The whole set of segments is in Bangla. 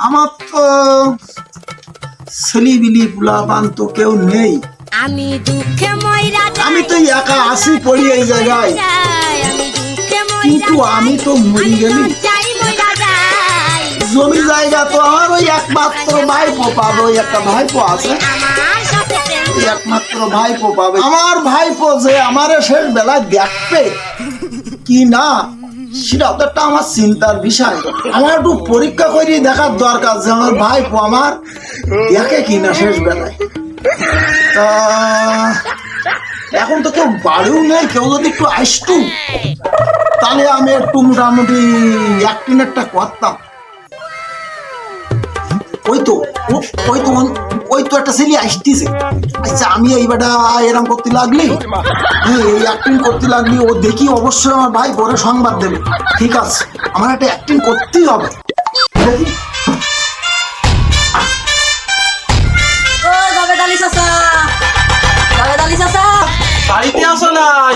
আমার তো ছেলিবিলি পোলাপান তো কেউ নেই। আমি দুঃখে মইরা যাই, আমি তো একা আসি পড়ি এই জায়গায়, আমি দুঃখে মইরা কিন্তু আমি তো মরি গেলি। যাই মইরা যাই। জমি জায়গা তো আমার ওই একমাত্র ভাইপো পাবে, ওই একটা ভাইপো আছে, আমার সাথে প্রেম ওই একমাত্র ভাইপো পাবে। আমার ভাইপো যে আমারে শেষ বেলায় দেখবে কি না সেটা তো একটা আমার চিন্তার বিষয়। আমার একটু পরীক্ষা করে দেখার দরকার যে আমার ভাইপো আমার দেখে কিনা শেষ বেলায়। তা এখন তো কেউ বাড়িও নেই, কেউ যদি একটু আসতো তাহলে আমি একটু মোটামুটি একটা করতাম। ওই তো একটা ছেলে আসতেছে। আচ্ছা আমি এইবারটা এরকম করতে লাগলি, এই অ্যাক্টিং করতে লাগলি, ও দেখি অবশ্যই আমার ভাই পরে সংবাদ দেবে। ঠিক আছে, আমার একটা অ্যাক্টিং করতেই হবে। বাড়িতে আসো নাই?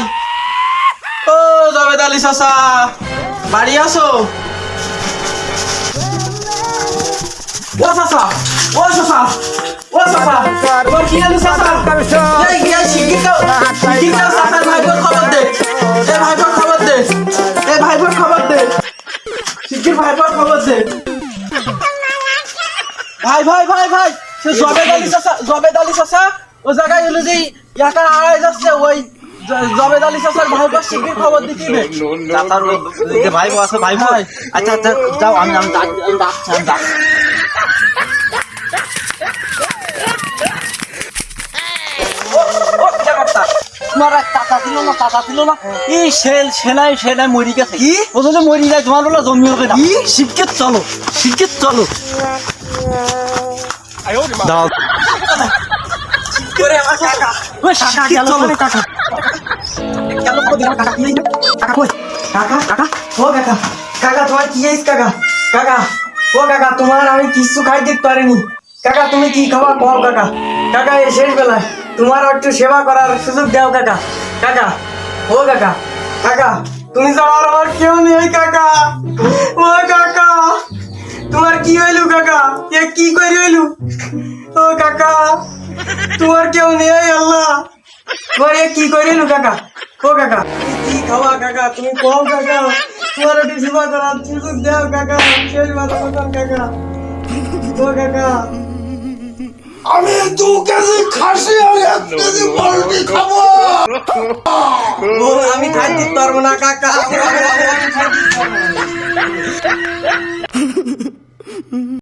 ও জাবেদ আলী চাচা, বাড়ি আসো। ও চাচা, ও চাচা, ও চাচা, তোর কি হলো চাচা? এই গিয়া শিগগির দাও চাচার ভাইপোর খবর দে। এ ভাইপোর খবর দে, এ ভাইপোর খবর দে, শিগগির ভাইপোর খবর দে। ভাই ভাই ভাই ভাই, সে জবেদ আলী চাচা ও জায়গায় হলো যে একা আড়াই যাচ্ছে। ওই জবেদ আলী চাচার ভাইপোর শিগগির খবর দিতে হবে। চাচার ওই ভাইপো আছে, ভাইপো। আচ্ছা আচ্ছা যাও, আমি ডাকছি। তোমার এক চাচা ছিল না, এই সেলাই মরি গেছে। কি ও যদি মরি যায় তোমার বলে জমি হবে না। শিগগির চলো দাও। করে আমার কাকা, ওই কাকা গেল কাকা। কেন করে দিলাম কাকা? কি কাকা কই? কাকা ও কাকা তোমার কি হইছে কাকা? কাকা ও কাকা, তোমার আমি কিছু খাই দিতে পারিনি। কাকা তুমি কি খাবার কও কাকা এই শেষ বেলায় তোমার একটু সেবা করার সুযোগ দাও কাকা ও কাকা তুমি ছাড়া আমার কেউ নেই কাকা। ও কাকা তোমার কি হইলো কাকা? এ কি করি হইলো? ও কাকা তোমার কেউ নেই, আল্লাহ তোমার এ কি করি হইলো কাকা? ও কাকা কি খাওয়া কাকা? তুমি কও কাকা, তোমার একটু সেবা করার সুযোগ দাও কাকা, শেষ বেলা কাকা। ও কাকা আমি 2 কেজি খাসি আর 1 কেজি পোলট্রি খাবো। ও আমি খাই দিতে পারবো না কাকা, আমি খাই দিতে পারবো না।